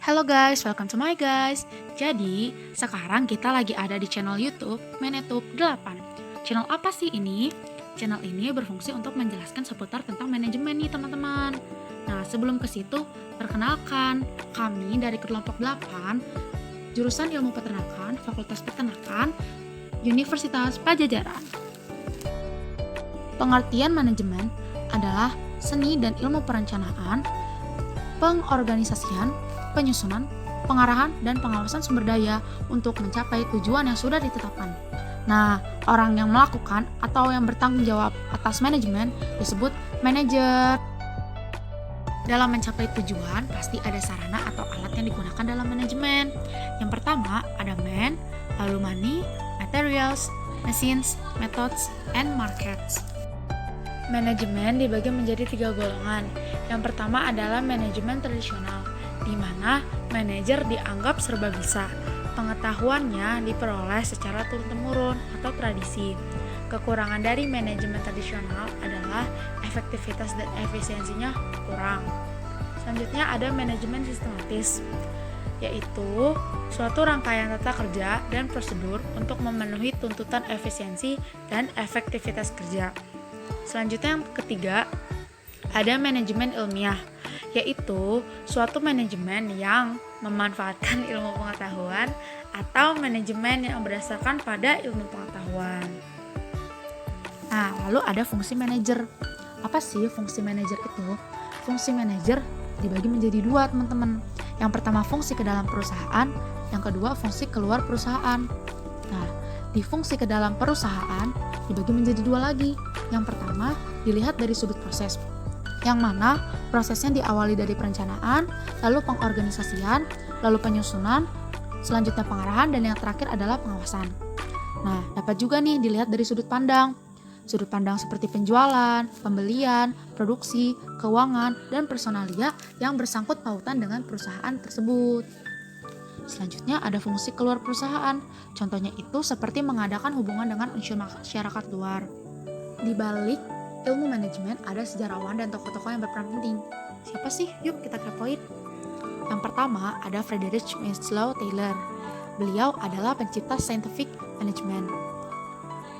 Hello guys, welcome to my guys. Jadi, sekarang kita lagi ada di channel YouTube Menetub 8. Channel apa sih ini? Channel ini berfungsi untuk menjelaskan seputar tentang manajemen nih teman-teman. Nah, sebelum ke situ, perkenalkan kami dari kelompok 8, jurusan Ilmu Peternakan, Fakultas Peternakan, Universitas Pajajaran. Pengertian manajemen adalah seni dan ilmu perencanaan, pengorganisasian, penyusunan, pengarahan, dan pengawasan sumber daya untuk mencapai tujuan yang sudah ditetapkan. Nah, orang yang melakukan atau yang bertanggung jawab atas manajemen disebut manajer. Dalam mencapai tujuan, pasti ada sarana atau alat yang digunakan dalam manajemen. Yang pertama, ada man, lalu money, materials, machines, methods, and markets. Manajemen dibagi menjadi 3 golongan. Yang pertama adalah manajemen tradisional, di mana manajer dianggap serba bisa. Pengetahuannya diperoleh secara turun-temurun atau tradisi. Kekurangan dari manajemen tradisional adalah efektivitas dan efisiensinya kurang. Selanjutnya ada manajemen sistematis, yaitu suatu rangkaian tata kerja dan prosedur untuk memenuhi tuntutan efisiensi dan efektivitas kerja. Selanjutnya yang ketiga, ada manajemen ilmiah, yaitu suatu manajemen yang memanfaatkan ilmu pengetahuan atau manajemen yang berdasarkan pada ilmu pengetahuan. Nah, lalu ada fungsi manajer. Apa sih fungsi manajer itu? Fungsi manajer dibagi menjadi 2, teman-teman. Yang pertama fungsi ke dalam perusahaan, yang kedua fungsi keluar perusahaan. Nah, di fungsi ke dalam perusahaan dibagi menjadi 2 lagi. Yang pertama dilihat dari sudut proses, yang mana prosesnya diawali dari perencanaan, lalu pengorganisasian, lalu penyusunan, selanjutnya pengarahan, dan yang terakhir adalah pengawasan. Nah, dapat juga nih dilihat dari sudut pandang. Sudut pandang seperti penjualan, pembelian, produksi, keuangan, dan personalia yang bersangkut pautan dengan perusahaan tersebut. Selanjutnya ada fungsi keluar perusahaan. Contohnya itu seperti mengadakan hubungan dengan unsur masyarakat luar. Di balik ilmu manajemen ada sejarawan dan tokoh-tokoh yang berperan penting. Siapa sih? Yuk kita kepoin. Yang pertama ada Frederick Winslow Taylor. Beliau adalah pencipta scientific management.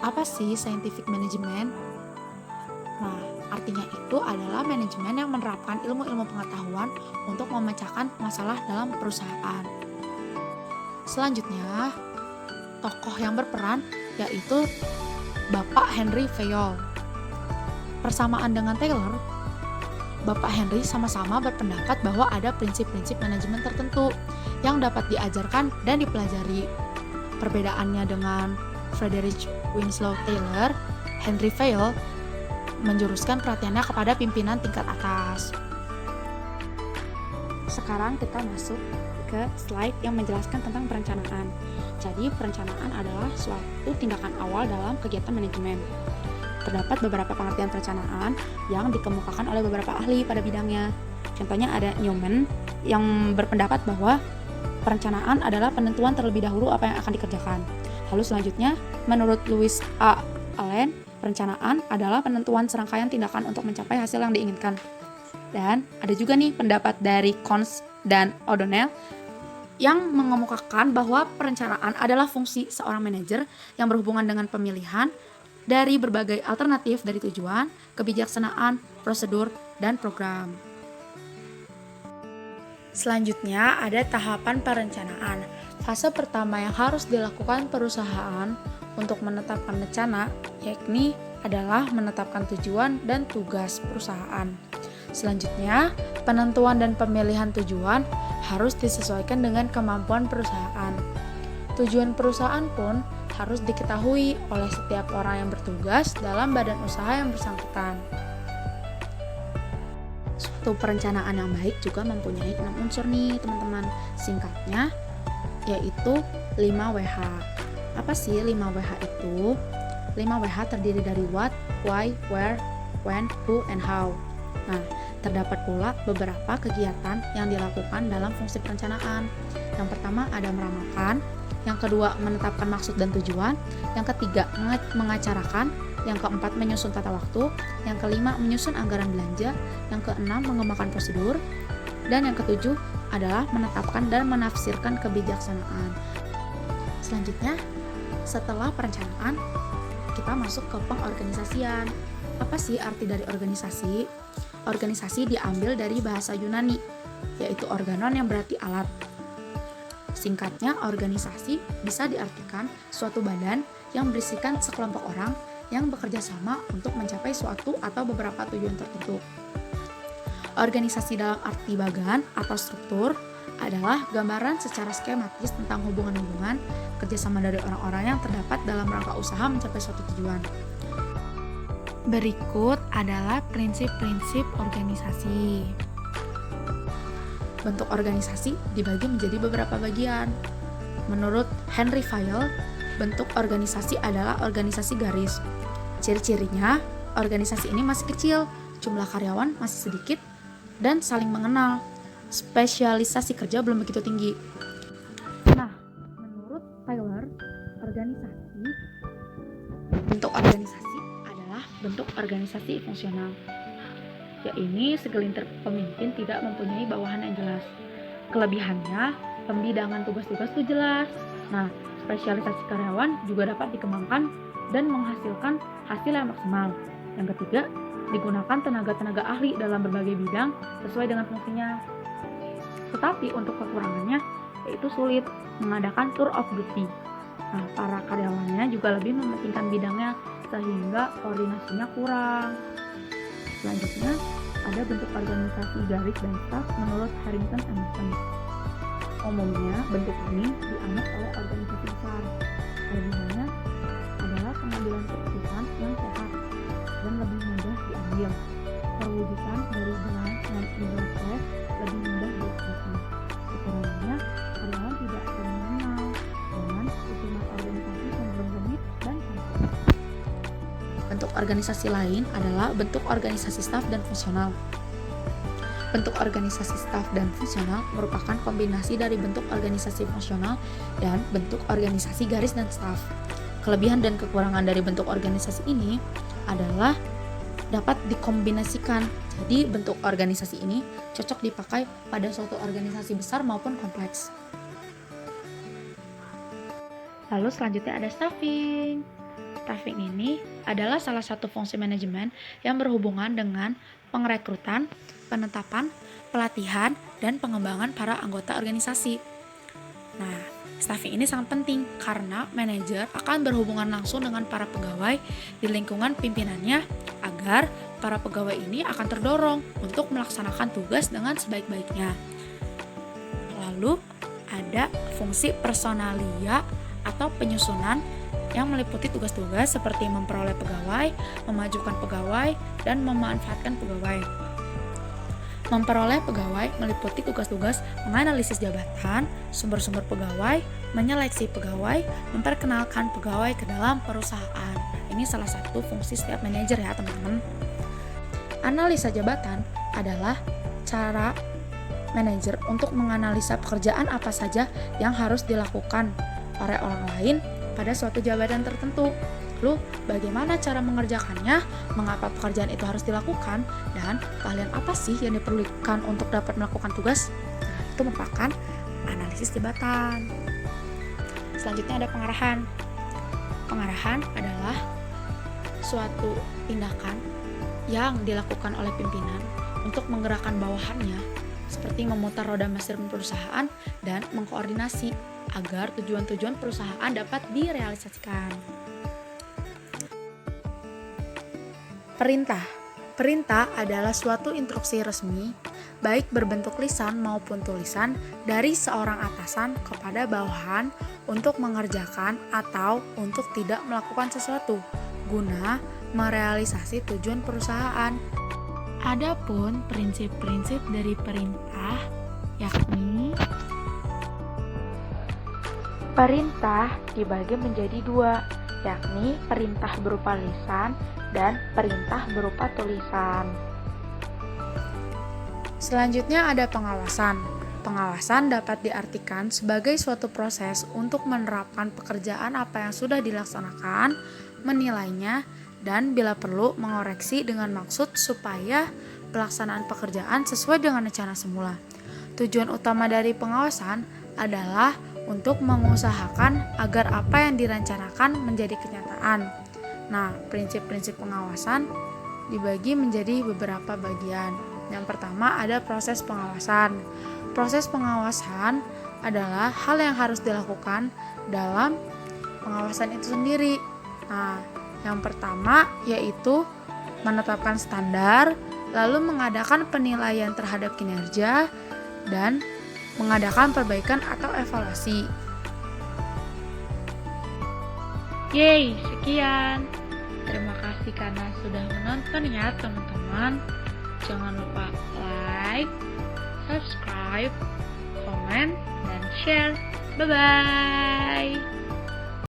Apa sih scientific management? Nah, artinya itu adalah manajemen yang menerapkan ilmu-ilmu pengetahuan untuk memecahkan masalah dalam perusahaan. Selanjutnya, tokoh yang berperan yaitu Bapak Henry Fayol. Persamaan dengan Taylor, Bapak Henry sama-sama berpendapat bahwa ada prinsip-prinsip manajemen tertentu yang dapat diajarkan dan dipelajari. Perbedaannya dengan Frederick Winslow Taylor, Henry Fayol menjuruskan perhatiannya kepada pimpinan tingkat atas. Sekarang kita masuk ke slide yang menjelaskan tentang perencanaan. Jadi, perencanaan adalah suatu tindakan awal dalam kegiatan manajemen. Terdapat beberapa pengertian perencanaan yang dikemukakan oleh beberapa ahli pada bidangnya. Contohnya ada Newman yang berpendapat bahwa perencanaan adalah penentuan terlebih dahulu apa yang akan dikerjakan. Lalu selanjutnya, menurut Louis A. Allen, perencanaan adalah penentuan serangkaian tindakan untuk mencapai hasil yang diinginkan. Dan ada juga nih pendapat dari Cons dan O'Donnell yang mengemukakan bahwa perencanaan adalah fungsi seorang manajer yang berhubungan dengan pemilihan dari berbagai alternatif dari tujuan, kebijaksanaan, prosedur, dan program. Selanjutnya ada tahapan perencanaan. Fase pertama yang harus dilakukan perusahaan untuk menetapkan rencana, yakni adalah menetapkan tujuan dan tugas perusahaan. Selanjutnya, penentuan dan pemilihan tujuan harus disesuaikan dengan kemampuan perusahaan. Tujuan perusahaan pun harus diketahui oleh setiap orang yang bertugas dalam badan usaha yang bersangkutan. Suatu perencanaan yang baik juga mempunyai 6 unsur nih teman-teman. Singkatnya yaitu 5WH. Apa sih 5WH itu? 5WH terdiri dari what, why, where, when, who, and how. Nah, terdapat pula beberapa kegiatan yang dilakukan dalam fungsi perencanaan. Yang pertama ada meramalkan, yang kedua menetapkan maksud dan tujuan, yang ketiga mengacarakan, yang keempat menyusun tata waktu, yang kelima menyusun anggaran belanja, yang keenam mengembangkan prosedur, dan yang ketujuh adalah menetapkan dan menafsirkan kebijaksanaan. Selanjutnya, setelah perencanaan, kita masuk ke pengorganisasian. Apa sih arti dari organisasi? Organisasi diambil dari bahasa Yunani, yaitu organon yang berarti alat. Singkatnya, organisasi bisa diartikan suatu badan yang berisikan sekelompok orang yang bekerja sama untuk mencapai suatu atau beberapa tujuan tertentu. Organisasi dalam arti bagan atau struktur adalah gambaran secara skematis tentang hubungan-hubungan kerjasama dari orang-orang yang terdapat dalam rangka usaha mencapai suatu tujuan. Berikut adalah prinsip-prinsip organisasi. Bentuk organisasi dibagi menjadi beberapa bagian. Menurut Henry Fayol, bentuk organisasi adalah organisasi garis. Ciri-cirinya, organisasi ini masih kecil, jumlah karyawan masih sedikit, dan saling mengenal. Spesialisasi kerja belum begitu tinggi. Nah, menurut Taylor, bentuk organisasi adalah bentuk organisasi fungsional. Yaitu segelintir pemimpin tidak mempunyai bawahan yang jelas. Kelebihannya, pembidangan tugas-tugas itu jelas. Nah, spesialisasi karyawan juga dapat dikembangkan dan menghasilkan hasil yang maksimal. Yang ketiga, digunakan tenaga-tenaga ahli dalam berbagai bidang sesuai dengan fungsinya. Tetapi untuk kekurangannya, yaitu sulit mengadakan tour of duty. Nah, para karyawannya juga lebih mementingkan bidangnya sehingga koordinasinya kurang. Selanjutnya, ada bentuk organisasi garis dan staf menurut Harrington Emerson. Umumnya, bentuk ini dianut oleh organisasi besar. Kelebihannya adalah pengambilan keputusan yang sehat dan lebih mudah diambil. Perwujudan dari jelas dan proses lebih mudah dieksekusi. Kekurangannya, karyawan tidak saling mengenal dengan hukuman organisasi cenderung rumit dan kompleks. Bentuk organisasi lain adalah bentuk organisasi staf dan fungsional. Bentuk organisasi staf dan fungsional merupakan kombinasi dari bentuk organisasi fungsional dan bentuk organisasi garis dan staf. Kelebihan dan kekurangan dari bentuk organisasi ini adalah dapat dikombinasikan. Jadi bentuk organisasi ini cocok dipakai pada suatu organisasi besar maupun kompleks. Lalu selanjutnya ada staffing. Staffing ini adalah salah satu fungsi manajemen yang berhubungan dengan pengrekrutan, penetapan, pelatihan, dan pengembangan para anggota organisasi. Nah, staffing ini sangat penting karena manajer akan berhubungan langsung dengan para pegawai di lingkungan pimpinannya agar para pegawai ini akan terdorong untuk melaksanakan tugas dengan sebaik-baiknya. Lalu ada fungsi personalia atau penyusunan yang meliputi tugas-tugas seperti memperoleh pegawai, memajukan pegawai, dan memanfaatkan pegawai. Memperoleh pegawai meliputi tugas-tugas menganalisis jabatan, sumber-sumber pegawai, menyeleksi pegawai, memperkenalkan pegawai ke dalam perusahaan. Ini salah satu fungsi setiap manajer ya teman-teman. Analisa jabatan adalah cara manajer untuk menganalisa pekerjaan apa saja yang harus dilakukan oleh orang lain pada suatu jabatan tertentu. Lalu bagaimana cara mengerjakannya, mengapa pekerjaan itu harus dilakukan, dan keahlian apa sih yang diperlukan untuk dapat melakukan tugas? Nah, itu merupakan analisis jabatan. Selanjutnya ada pengarahan. Pengarahan adalah suatu tindakan yang dilakukan oleh pimpinan untuk menggerakkan bawahannya, seperti memutar roda mesin perusahaan dan mengkoordinasi agar tujuan-tujuan perusahaan dapat direalisasikan. Perintah. Perintah adalah suatu instruksi resmi, baik berbentuk lisan maupun tulisan, dari seorang atasan kepada bawahan untuk mengerjakan atau untuk tidak melakukan sesuatu, guna merealisasi tujuan perusahaan. Adapun prinsip-prinsip dari perintah, yakni perintah dibagi menjadi dua, yakni perintah berupa lisan dan perintah berupa tulisan. Selanjutnya ada pengawasan. Pengawasan dapat diartikan sebagai suatu proses untuk menerapkan pekerjaan apa yang sudah dilaksanakan, menilainya, dan bila perlu mengoreksi dengan maksud supaya pelaksanaan pekerjaan sesuai dengan rencana semula. Tujuan utama dari pengawasan adalah untuk mengusahakan agar apa yang direncanakan menjadi kenyataan. Nah, prinsip-prinsip pengawasan dibagi menjadi beberapa bagian. Yang pertama ada proses pengawasan. Proses pengawasan adalah hal yang harus dilakukan dalam pengawasan itu sendiri. Nah, yang pertama yaitu menetapkan standar, lalu mengadakan penilaian terhadap kinerja, dan mengadakan perbaikan atau evaluasi. Yeay, sekian. Terima kasih karena sudah menonton ya teman-teman. Jangan lupa like, subscribe, komen, dan share. Bye-bye.